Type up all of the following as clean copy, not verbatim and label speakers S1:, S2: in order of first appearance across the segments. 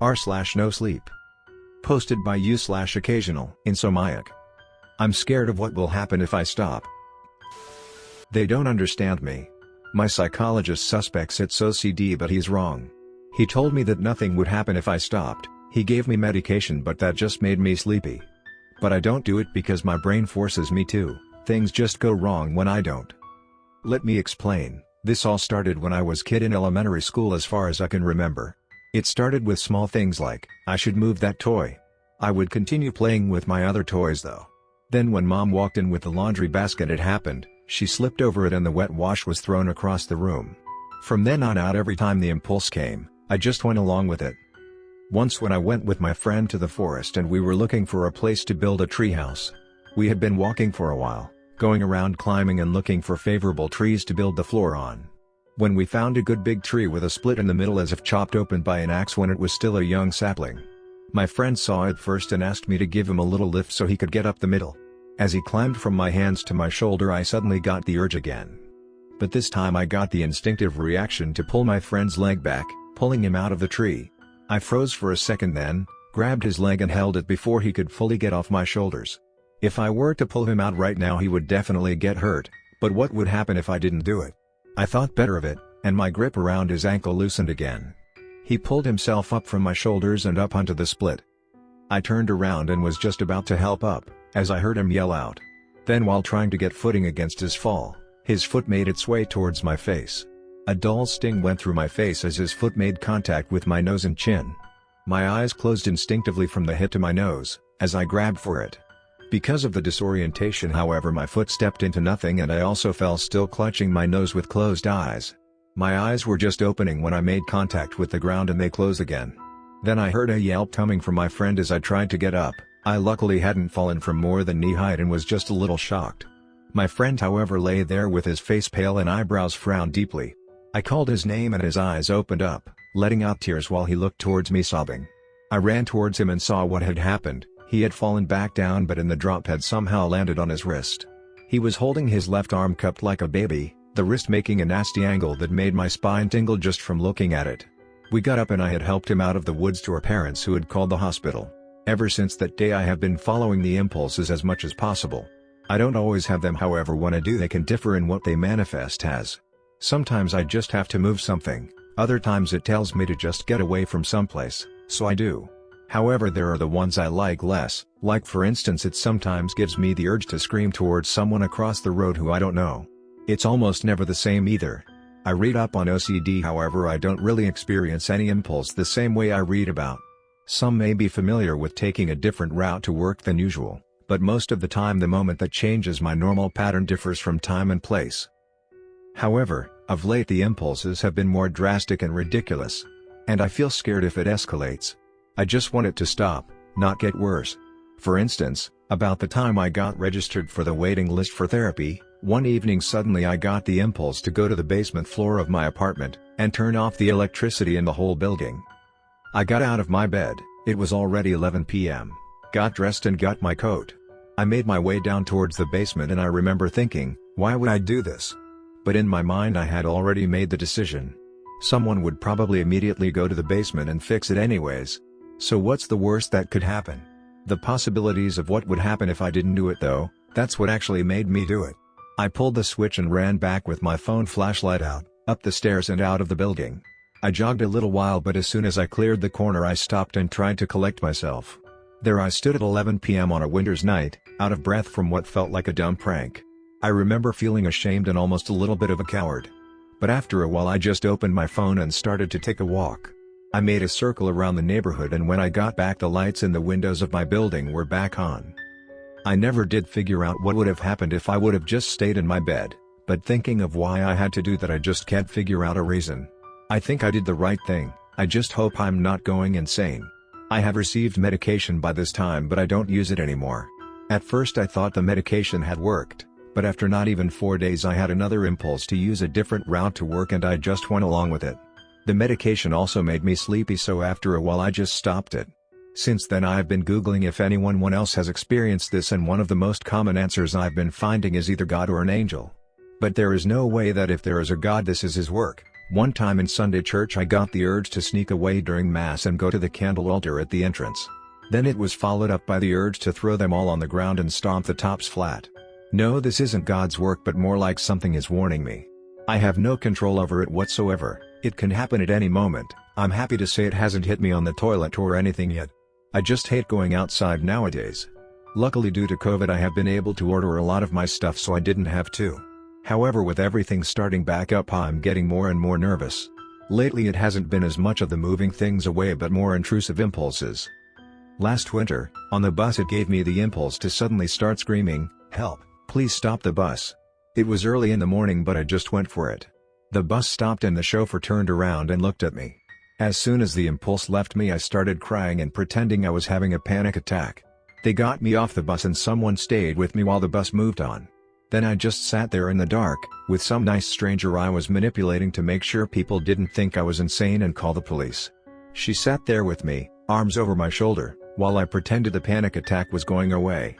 S1: r/NoSleep. Posted by you/OccasionalInsomiac. I'm scared of what will happen if I stop. They don't understand me. My psychologist suspects it's OCD, but he's wrong. He told me that nothing would happen if I stopped. He gave me medication, but that just made me sleepy. But I don't do it because my brain forces me to. Things just go wrong when I don't. Let me explain. This all started when I was a kid in elementary school, as far as I can remember. It started with small things like, I should move that toy. I would continue playing with my other toys though. Then when Mom walked in with the laundry basket, it happened. She slipped over it and the wet wash was thrown across the room. From then on out, every time the impulse came, I just went along with it. Once when I went with my friend to the forest and we were looking for a place to build a treehouse. We had been walking for a while, going around climbing and looking for favorable trees to build the floor on. When we found a good big tree with a split in the middle as if chopped open by an axe when it was still a young sapling. My friend saw it first and asked me to give him a little lift so he could get up the middle. As he climbed from my hands to my shoulder, I suddenly got the urge again. But this time I got the instinctive reaction to pull my friend's leg back, pulling him out of the tree. I froze for a second, then grabbed his leg and held it before he could fully get off my shoulders. If I were to pull him out right now, he would definitely get hurt, but what would happen if I didn't do it? I thought better of it, and my grip around his ankle loosened again. He pulled himself up from my shoulders and up onto the split. I turned around and was just about to help up, as I heard him yell out. Then while trying to get footing against his fall, his foot made its way towards my face. A dull sting went through my face as his foot made contact with my nose and chin. My eyes closed instinctively from the hit to my nose, as I grabbed for it. Because of the disorientation, however, my foot stepped into nothing and I also fell, still clutching my nose with closed eyes. My eyes were just opening when I made contact with the ground and they closed again. Then I heard a yelp coming from my friend as I tried to get up. I luckily hadn't fallen from more than knee height and was just a little shocked. My friend, however, lay there with his face pale and eyebrows frowned deeply. I called his name and his eyes opened up, letting out tears while he looked towards me sobbing. I ran towards him and saw what had happened. He had fallen back down, but in the drop had somehow landed on his wrist. He was holding his left arm cupped like a baby, the wrist making a nasty angle that made my spine tingle just from looking at it. We got up and I had helped him out of the woods to our parents, who had called the hospital. Ever since that day I have been following the impulses as much as possible. I don't always have them, however when I do they can differ in what they manifest as. Sometimes I just have to move something, other times it tells me to just get away from someplace, so I do. However, there are the ones I like less, like for instance it sometimes gives me the urge to scream towards someone across the road who I don't know. It's almost never the same either. I read up on OCD, however I don't really experience any impulse the same way I read about. Some may be familiar with taking a different route to work than usual, but most of the time the moment that changes my normal pattern differs from time and place. However, of late the impulses have been more drastic and ridiculous. And I feel scared if it escalates. I just want it to stop, not get worse. For instance, about the time I got registered for the waiting list for therapy, one evening suddenly I got the impulse to go to the basement floor of my apartment, and turn off the electricity in the whole building. I got out of my bed, it was already 11 p.m., got dressed and got my coat. I made my way down towards the basement and I remember thinking, why would I do this? But in my mind I had already made the decision. Someone would probably immediately go to the basement and fix it anyways. So what's the worst that could happen? The possibilities of what would happen if I didn't do it though, that's what actually made me do it. I pulled the switch and ran back with my phone flashlight out, up the stairs and out of the building. I jogged a little while, but as soon as I cleared the corner I stopped and tried to collect myself. There I stood at 11 p.m. on a winter's night, out of breath from what felt like a dumb prank. I remember feeling ashamed and almost a little bit of a coward. But after a while I just opened my phone and started to take a walk. I made a circle around the neighborhood and when I got back the lights in the windows of my building were back on. I never did figure out what would have happened if I would have just stayed in my bed, but thinking of why I had to do that I just can't figure out a reason. I think I did the right thing, I just hope I'm not going insane. I have received medication by this time but I don't use it anymore. At first I thought the medication had worked, but after not even 4 days I had another impulse to use a different route to work and I just went along with it. The medication also made me sleepy, so after a while I just stopped it. Since then I've been googling if anyone else has experienced this and one of the most common answers I've been finding is either God or an angel. But there is no way that if there is a God this is his work, One time in Sunday church I got the urge to sneak away during mass and go to the candle altar at the entrance. Then it was followed up by the urge to throw them all on the ground and stomp the tops flat. No, this isn't God's work, but more like something is warning me. I have no control over it whatsoever. It can happen at any moment. I'm happy to say it hasn't hit me on the toilet or anything yet. I just hate going outside nowadays. Luckily, due to COVID, I have been able to order a lot of my stuff, so I didn't have to. However, with everything starting back up, I'm getting more and more nervous. Lately it hasn't been as much of the moving things away but more intrusive impulses. Last winter, on the bus, it gave me the impulse to suddenly start screaming, "Help, please stop the bus." It was early in the morning, but I just went for it. The bus stopped and the chauffeur turned around and looked at me. As soon as the impulse left me, I started crying and pretending I was having a panic attack. They got me off the bus and someone stayed with me while the bus moved on. Then I just sat there in the dark, with some nice stranger I was manipulating to make sure people didn't think I was insane and call the police. She sat there with me, arms over my shoulder, while I pretended the panic attack was going away.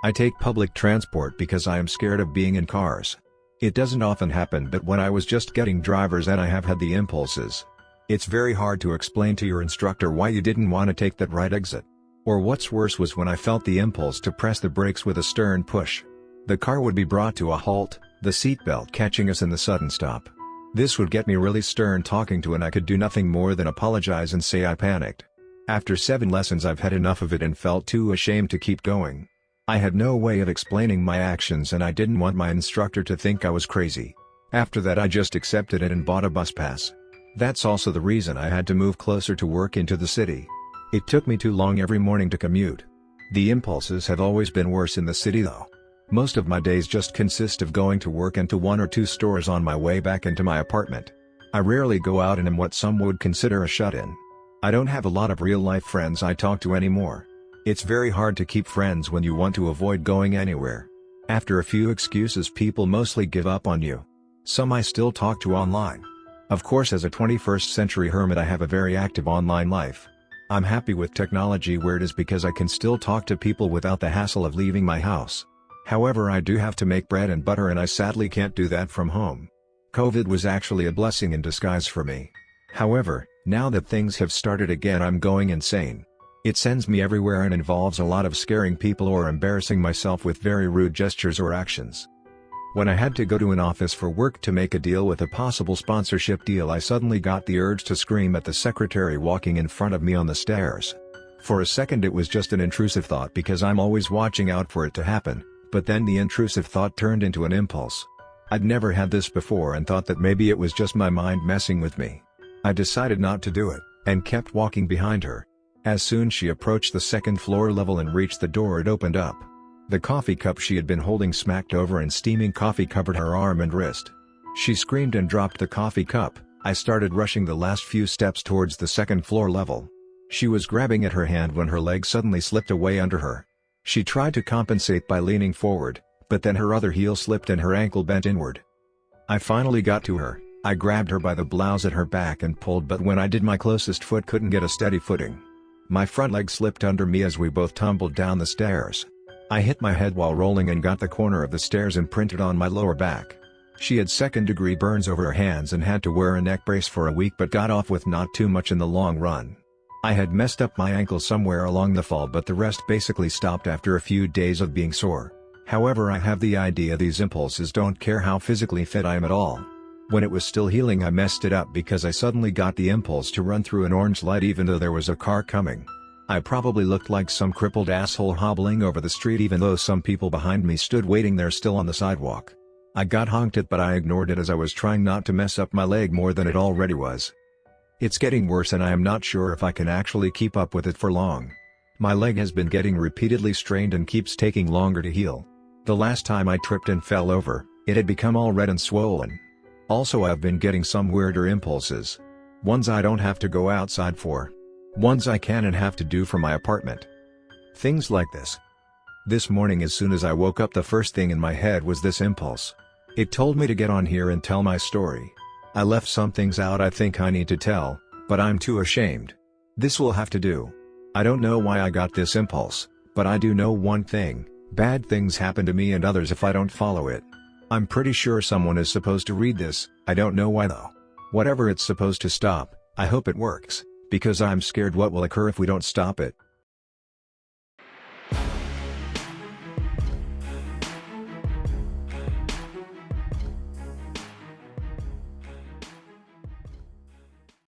S1: I take public transport because I am scared of being in cars. It doesn't often happen, but when I was just getting driver's ed I have had the impulses. It's very hard to explain to your instructor why you didn't want to take that right exit. Or what's worse was when I felt the impulse to press the brakes with a stern push. The car would be brought to a halt, the seatbelt catching us in the sudden stop. This would get me really stern talking to, and I could do nothing more than apologize and say I panicked. After 7 lessons I've had enough of it and felt too ashamed to keep going. I had no way of explaining my actions and I didn't want my instructor to think I was crazy. After that I just accepted it and bought a bus pass. That's also the reason I had to move closer to work into the city. It took me too long every morning to commute. The impulses have always been worse in the city though. Most of my days just consist of going to work and to 1 or 2 stores on my way back into my apartment. I rarely go out and am what some would consider a shut-in. I don't have a lot of real-life friends I talk to anymore. It's very hard to keep friends when you want to avoid going anywhere. After a few excuses, people mostly give up on you. Some I still talk to online. Of course, as a 21st century hermit I have a very active online life. I'm happy with technology where it is because I can still talk to people without the hassle of leaving my house. However, I do have to make bread and butter and I sadly can't do that from home. COVID was actually a blessing in disguise for me. However, now that things have started again I'm going insane. It sends me everywhere and involves a lot of scaring people or embarrassing myself with very rude gestures or actions. When I had to go to an office for work to make a deal with a possible sponsorship deal, I suddenly got the urge to scream at the secretary walking in front of me on the stairs. For a second it was just an intrusive thought because I'm always watching out for it to happen. But then the intrusive thought turned into an impulse. I'd never had this before and thought that maybe it was just my mind messing with me. I decided not to do it, and kept walking behind her. As soon as she approached the 2nd floor level and reached the door, it opened up. The coffee cup she had been holding smacked over and steaming coffee covered her arm and wrist. She screamed and dropped the coffee cup. I started rushing the last few steps towards the 2nd floor level. She was grabbing at her hand when her leg suddenly slipped away under her. She tried to compensate by leaning forward, but then her other heel slipped and her ankle bent inward. I finally got to her. I grabbed her by the blouse at her back and pulled, but when I did my closest foot couldn't get a steady footing. My front leg slipped under me as we both tumbled down the stairs. I hit my head while rolling and got the corner of the stairs imprinted on my lower back. She had 2nd-degree burns over her hands and had to wear a neck brace for a week, but got off with not too much in the long run. I had messed up my ankle somewhere along the fall, but the rest basically stopped after a few days of being sore. However, I have the idea these impulses don't care how physically fit I am at all. When it was still healing I messed it up because I suddenly got the impulse to run through an orange light even though there was a car coming. I probably looked like some crippled asshole hobbling over the street even though some people behind me stood waiting there still on the sidewalk. I got honked at, but I ignored it as I was trying not to mess up my leg more than it already was. It's getting worse and I am not sure if I can actually keep up with it for long. My leg has been getting repeatedly strained and keeps taking longer to heal. The last time I tripped and fell over, it had become all red and swollen. Also, I've been getting some weirder impulses. Ones I don't have to go outside for. Ones I can and have to do from my apartment. Things like this. This morning as soon as I woke up the first thing in my head was this impulse. It told me to get on here and tell my story. I left some things out I think I need to tell, but I'm too ashamed. This will have to do. I don't know why I got this impulse, but I do know one thing: bad things happen to me and others if I don't follow it. I'm pretty sure someone is supposed to read this, I don't know why though. Whatever it's supposed to stop, I hope it works, because I'm scared what will occur if we don't stop it.